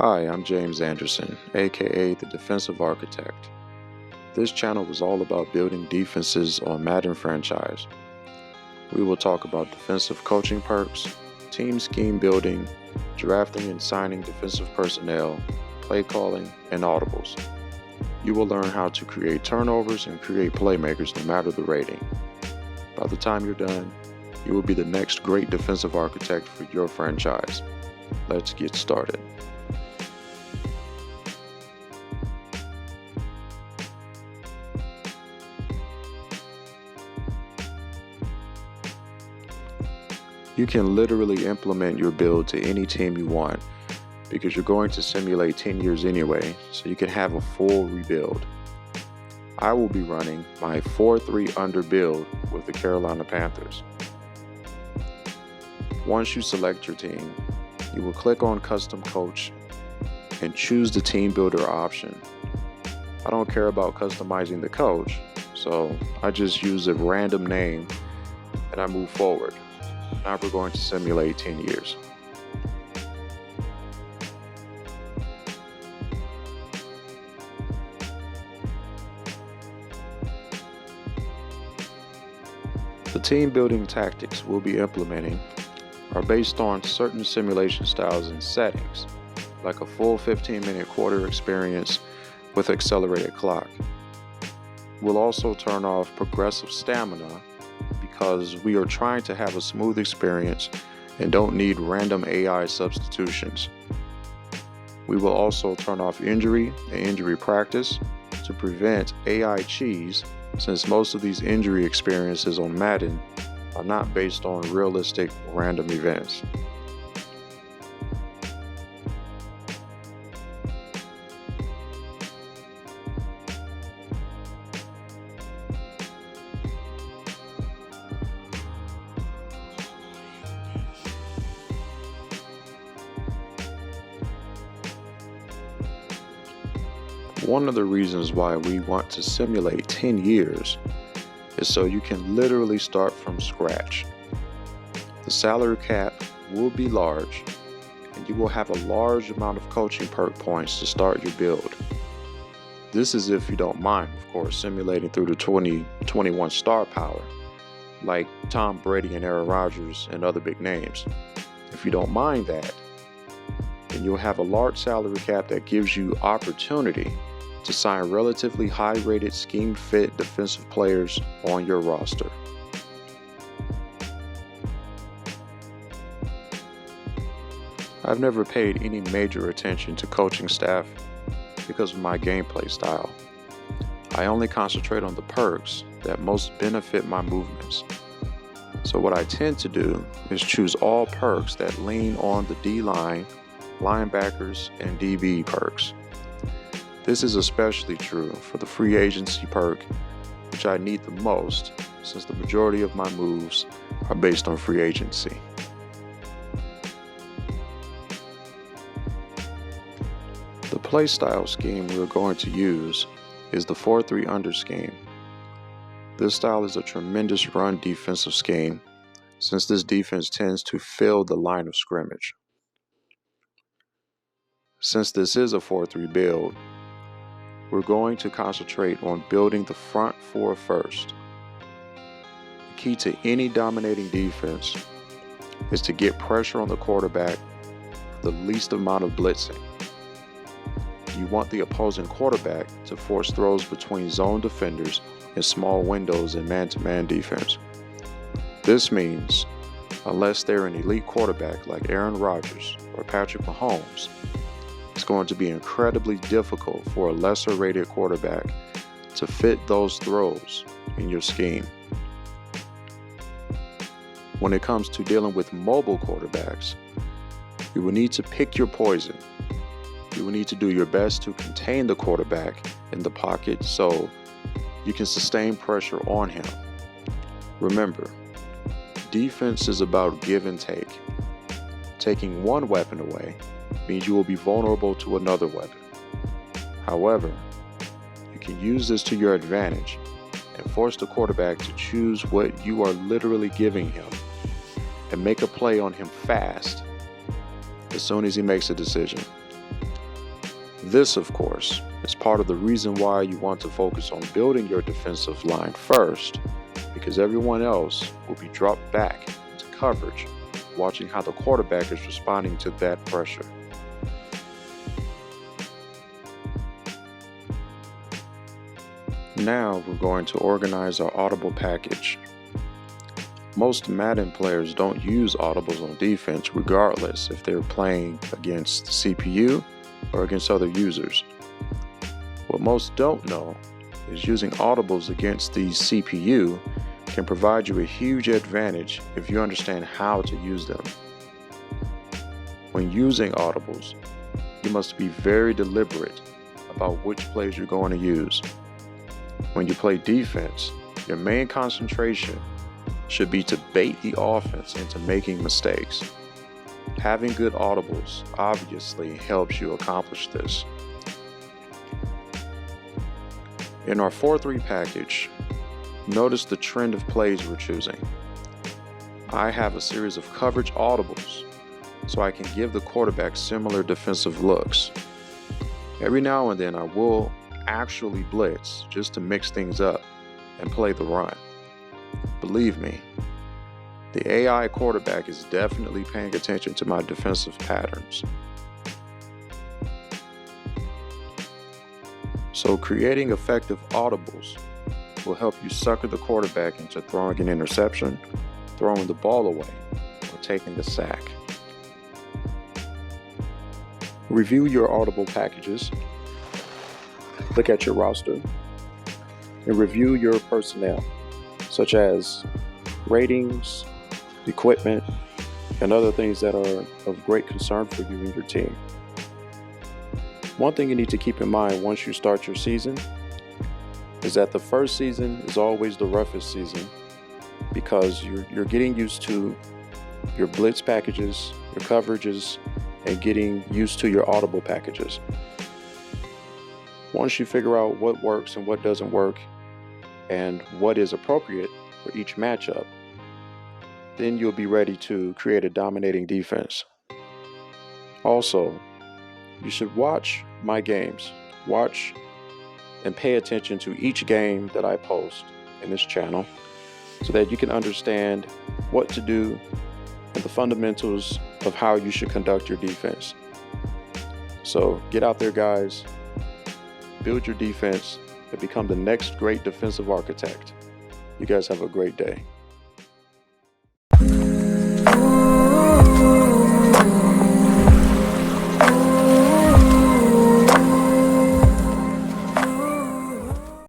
Hi, I'm James Anderson, aka the Defensive Architect. This channel is all about building defenses on Madden franchise. We will talk about defensive coaching perks, team scheme building, drafting and signing defensive personnel, play calling, and audibles. You will learn how to create turnovers and create playmakers no matter the rating. By the time you're done, you will be the next great defensive architect for your franchise. Let's get started. You can literally implement your build to any team you want because you're going to simulate 10 years anyway, so you can have a full rebuild. I will be running my 4-3 under build with the Carolina Panthers. Once you select your team, you will click on Custom Coach and choose the Team Builder option. I don't care about customizing the coach, so I just use a random name and I move forward. Now we're going to simulate 10 years. The team building tactics we'll be implementing are based on certain simulation styles and settings, like a full 15-minute quarter experience with accelerated clock. We'll also turn off progressive stamina because we are trying to have a smooth experience and don't need random AI substitutions. We will also turn off injury and injury practice to prevent AI cheese, since most of these injury experiences on Madden are not based on realistic random events. One of the reasons why we want to simulate 10 years is so you can literally start from scratch. The salary cap will be large, and you will have a large amount of coaching perk points to start your build. This is if you don't mind, of course, simulating through the 2021 star power, like Tom Brady and Aaron Rodgers and other big names. If you don't mind that, then you'll have a large salary cap that gives you opportunity to sign relatively high-rated scheme-fit defensive players on your roster. I've never paid any major attention to coaching staff because of my gameplay style. I only concentrate on the perks that most benefit my movements. So what I tend to do is choose all perks that lean on the D-line, linebackers, and DB perks. This is especially true for the free agency perk, which I need the most since the majority of my moves are based on free agency. The play style scheme we're going to use is the 4-3 under scheme. This style is a tremendous run defensive scheme since this defense tends to fill the line of scrimmage. Since this is a 4-3 build, we're going to concentrate on building the front four first. The key to any dominating defense is to get pressure on the quarterback with the least amount of blitzing. You want the opposing quarterback to force throws between zone defenders and small windows in man-to-man defense. This means, unless they're an elite quarterback like Aaron Rodgers or Patrick Mahomes, it's going to be incredibly difficult for a lesser rated quarterback to fit those throws in your scheme. When it comes to dealing with mobile quarterbacks, you will need to pick your poison. You will need to do your best to contain the quarterback in the pocket so you can sustain pressure on him. Remember, defense is about give and take. Taking one weapon away means you will be vulnerable to another weapon. However, you can use this to your advantage and force the quarterback to choose what you are literally giving him and make a play on him fast as soon as he makes a decision. This, of course, is part of the reason why you want to focus on building your defensive line first, because everyone else will be dropped back into coverage, watching how the quarterback is responding to that pressure. Now we're going to organize our audible package. Most Madden players don't use audibles on defense regardless if they're playing against the CPU or against other users. What most don't know is using audibles against the CPU can provide you a huge advantage if you understand how to use them. When using audibles, you must be very deliberate about which plays you're going to use. When you play defense, your main concentration should be to bait the offense into making mistakes. Having good audibles obviously helps you accomplish this. In our 4-3 package, notice the trend of plays we're choosing. I have a series of coverage audibles so I can give the quarterback similar defensive looks. Every now and then I will actually blitz just to mix things up and play the run. Believe me, the AI quarterback is definitely paying attention to my defensive patterns. So creating effective audibles will help you sucker the quarterback into throwing an interception, throwing the ball away, or taking a sack. Review your audible packages, look at your roster, and review your personnel, such as ratings, equipment, and other things that are of great concern for you and your team. One thing you need to keep in mind once you start your season is that the first season is always the roughest season because you're getting used to your blitz packages, your coverages, and getting used to your audible packages. Once you figure out what works and what doesn't work and what is appropriate for each matchup, then you'll be ready to create a dominating defense. Also, you should watch my games. Watch and pay attention to each game that I post in this channel so that you can understand what to do and the fundamentals of how you should conduct your defense. So get out there, guys, build your defense and become the next great defensive architect. You guys have a great day.